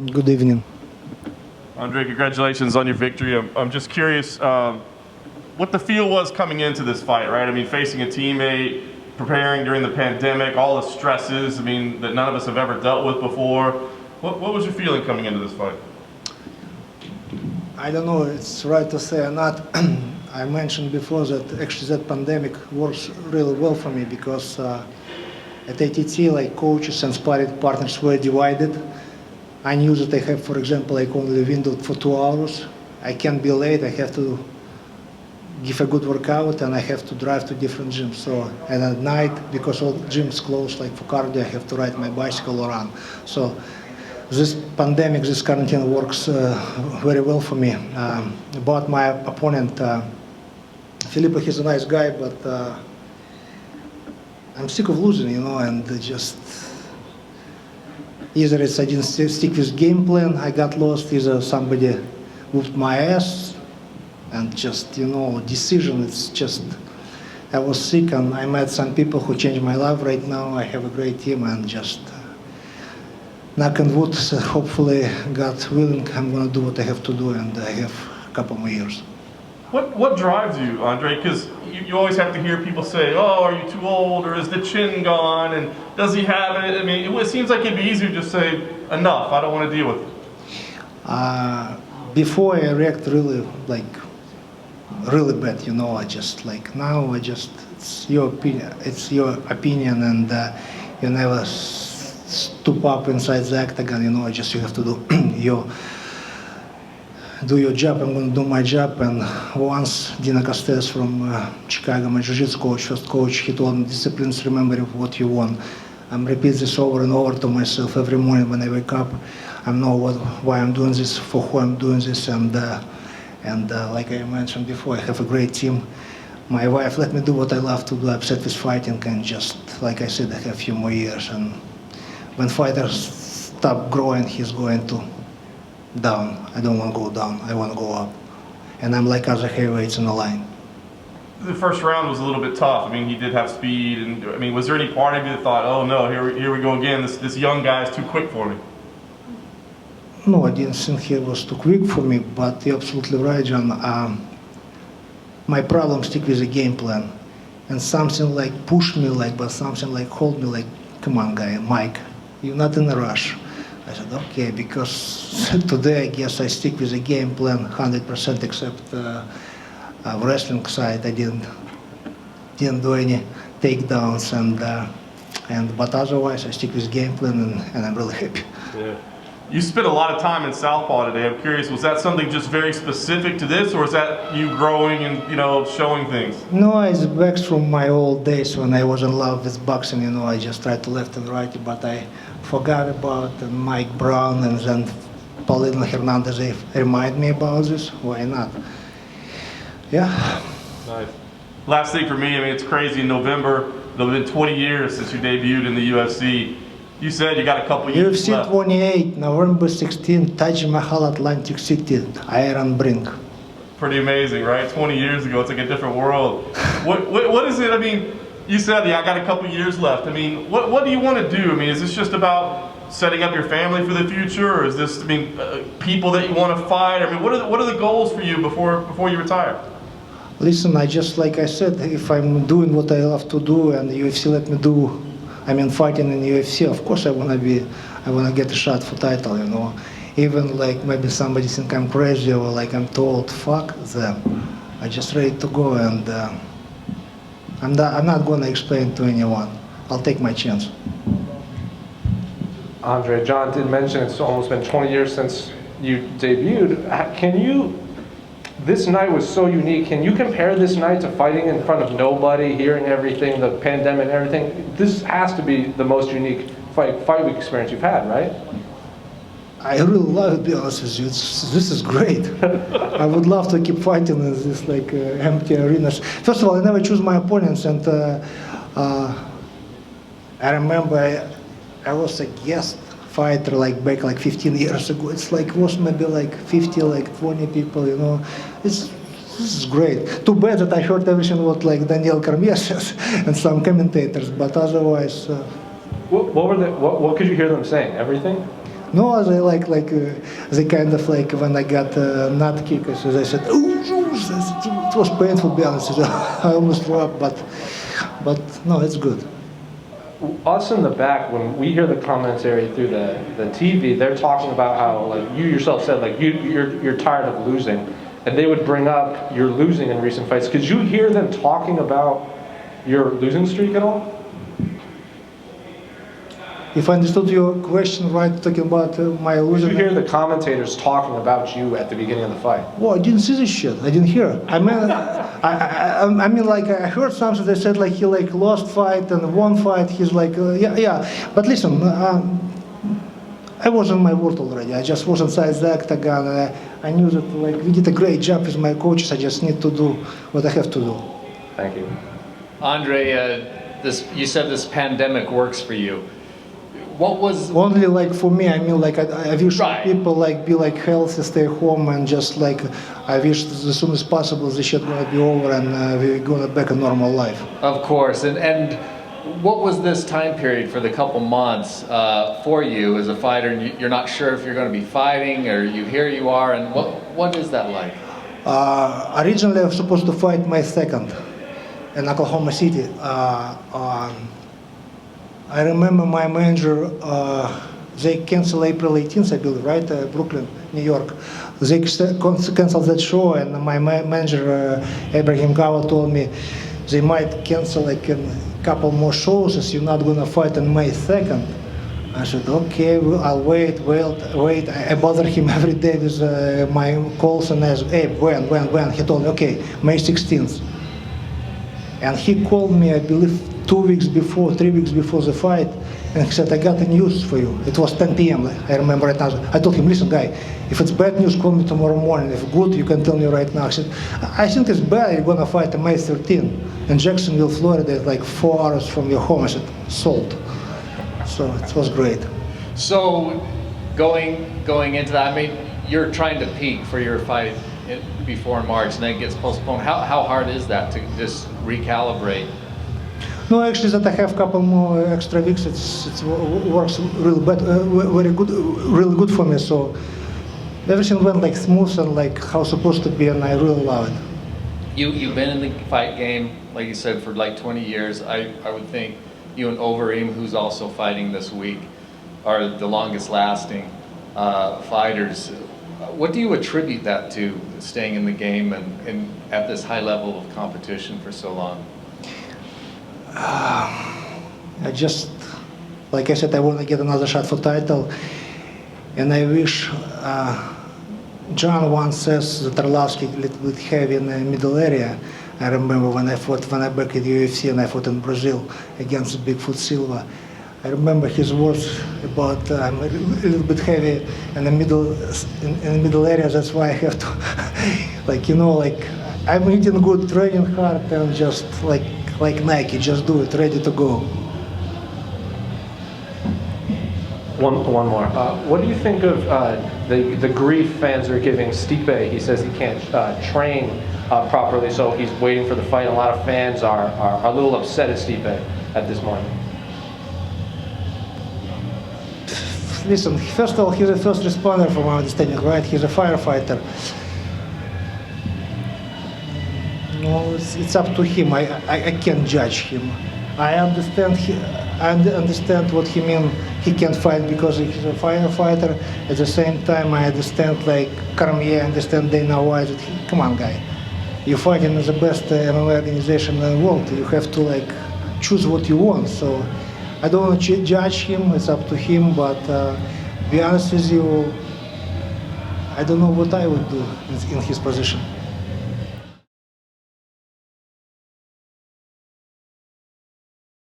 Good evening. Andrei, congratulations on your victory. I'm just curious what the feel was coming into this fight, right? I mean, facing a teammate, preparing during the pandemic, all the stresses, I mean, that none of us have ever dealt with before. What was your feeling coming into this fight? I don't know if it's right to say or not. I mentioned before that actually that pandemic works really well for me because at ATT, like coaches and sparring partners were divided. I knew that I have, for example, like only window for 2 hours. I can't be late. I have to give a good workout and I have to drive to different gyms. So, and at night, because all gyms closed, like for cardio, I have to ride my bicycle or run. So this pandemic, this quarantine works very well for me. About my opponent, Filippo, he's a nice guy, but I'm sick of losing, and just either I didn't stick with game plan, I got lost, either somebody whooped my ass, and just, decision, it's just, I was sick and I met some people who changed my life right now. I have a great team and just knock on wood, hopefully, God willing, I'm going to do what I have to do and I have a couple more years. What drives you, Andrei? Because you always have to hear people say, oh, are you too old, or is the chin gone, and does he have it? I mean, it seems like it'd be easier to just say, enough, I don't want to deal with it. Before I react really bad, I just now it's your opinion and you never stoop up inside the octagon, you have to do your job. I'm going to do my job. And once Dina Costes from Chicago, my jiu-jitsu coach, first coach, he told me, disciplines, remember what you want. I'm repeat this over and over to myself every morning when I wake up. I know why I'm doing this, for who I'm doing this, and like I mentioned before, I have a great team. My wife let me do what I love to do. I'm set with fighting, and just like I said, I have a few more years. And when fighters stop growing, he's going to down. I don't want to go down. I want to go up. And I'm like other heavyweights in the line. The first round was a little bit tough. I mean, he did have speed, and I mean, was there any part of you that thought, oh no, here we go again. This young guy is too quick for me? No, I didn't think he was too quick for me, but you're absolutely right, John. My problem stick with the game plan. And something like push me, but something like hold me, come on, guy, Mike, you're not in a rush. I said, okay, because today I guess I stick with the game plan 100% except wrestling side. I didn't do any takedowns, but otherwise I stick with game plan and I'm really happy. Yeah. You spent a lot of time in Southpaw today. I'm curious, was that something just very specific to this, or is that you growing and showing things? No, it's back from my old days when I was in love with boxing. I just tried to left and right, but I forgot about Mike Brown and then Paulino Hernandez. They remind me about this. Why not? Yeah. Nice. Last thing for me, I mean, it's crazy. In November, it'll have been 20 years since you debuted in the UFC. You said you got a couple years UFC left. 28, November 16, Taj Mahal, Atlantic City, Iron Brink. Pretty amazing, right? 20 years ago, it's like a different world. What is it? I mean, you said, I got a couple years left. I mean, what do you want to do? I mean, is this just about setting up your family for the future, or is this, people that you want to fight? I mean, what are the goals for you before you retire? Listen, like I said, if I'm doing what I love to do and the UFC let me do, fighting in the UFC, of course I want to get a shot for title, Even maybe somebody think I'm crazy or I'm told, fuck them. I'm just ready to go and I'm not going to explain to anyone. I'll take my chance. Andrei, John did mention it's almost been 20 years since you debuted. This night was so unique. Can you compare this night to fighting in front of nobody, hearing everything, the pandemic and everything? This has to be the most unique fight week experience you've had, right? I really love it, to be honest with you. This is great. I would love to keep fighting in this empty arenas. First of all, I never choose my opponents, and I remember I was a guest fighter back 15 years ago. It's was maybe 50, 20 people, This is great. Too bad that I heard everything what Daniel Cormier says and some commentators, but otherwise. What could you hear them saying? Everything? No, they they kind of like when I got nut kick, so they said, "Oh, it was painful." To be honest, I almost threw up, but no, it's good. Us in the back, when we hear the commentary through the TV, they're talking about how, like you yourself said, like you're tired of losing, and they would bring up your losing in recent fights. Could you hear them talking about your losing streak at all? If I understood your question right, talking about my Did losing. you hear the commentators talking about you at the beginning of the fight? Oh, I didn't see this shit. I didn't hear. I mean, I mean, like I heard something. They said like he like lost fight and won fight. He's like, yeah. But listen, I was in my world already. I just was inside the octagon. I knew that like we did a great job with my coaches. I just need to do what I have to do. Thank you. Andre, you said this pandemic works for you. What was Only like for me, I mean like I wish Right. people like be like healthy, stay home, and just like I wish as soon as possible this shit gonna be over and we're gonna back a normal life. Of course, and what was this time period for the couple months for you as a fighter? And you're not sure if you're going to be fighting, or here you are, and what is that like? Originally, I was supposed to fight May 2nd in Oklahoma City. I remember my manager, they canceled April 18th, I believe, right? Brooklyn, New York. They canceled that show, and my manager, Abraham Gawa, told me they might cancel like a couple more shows as you're not going to fight on May 2nd. I said, okay, well, I'll wait. I bothered him every day with my calls and asked, hey, when? He told me, okay, May 16th. And he called me, I believe, 3 weeks before the fight, and he said, I got the news for you. It was 10 p.m., I remember right now. I told him, listen, guy, if it's bad news, call me tomorrow morning. If good, you can tell me right now. He said, I think it's bad, you're going to fight on May 13th in Jacksonville, Florida, like 4 hours from your home. I said, sold. So it was great. So going into that, I mean, you're trying to peak for your fight before March, and then it gets postponed. How hard is that to just recalibrate? No, actually, that I have a couple more extra weeks. It works really very good, really good for me. So everything went like smooth and like how it's supposed to be, and I really love it. You've been in the fight game, like you said, for like 20 years. I would think you and Overeem, who's also fighting this week, are the longest lasting fighters. What do you attribute that to, staying in the game and at this high level of competition for so long? I just, like I said, I want to get another shot for title, and I wish. John once says that Arlovski a little bit heavy in the middle area. I remember when I back at UFC and I fought in Brazil against Bigfoot Silva. I remember his words about I'm a little bit heavy in the middle area. That's why I have to, I'm eating good, training hard, and just like Nike, just do it, ready to go. One more. What do you think of the grief fans are giving Stipe? He says he can't train properly, so he's waiting for the fight. A lot of fans are a little upset at Stipe at this moment. Listen, first of all, he's a first responder from my understanding, right? He's a firefighter. No, it's up to him. I can't judge him. I understand what he means. He can't fight because he's a firefighter. At the same time, I understand like Cormier, I understand Dana White. Come on, guy. You're fighting in the best MMA organization in the world. You have to like choose what you want. So I don't want to judge him. It's up to him. But be honest with you, I don't know what I would do in his position.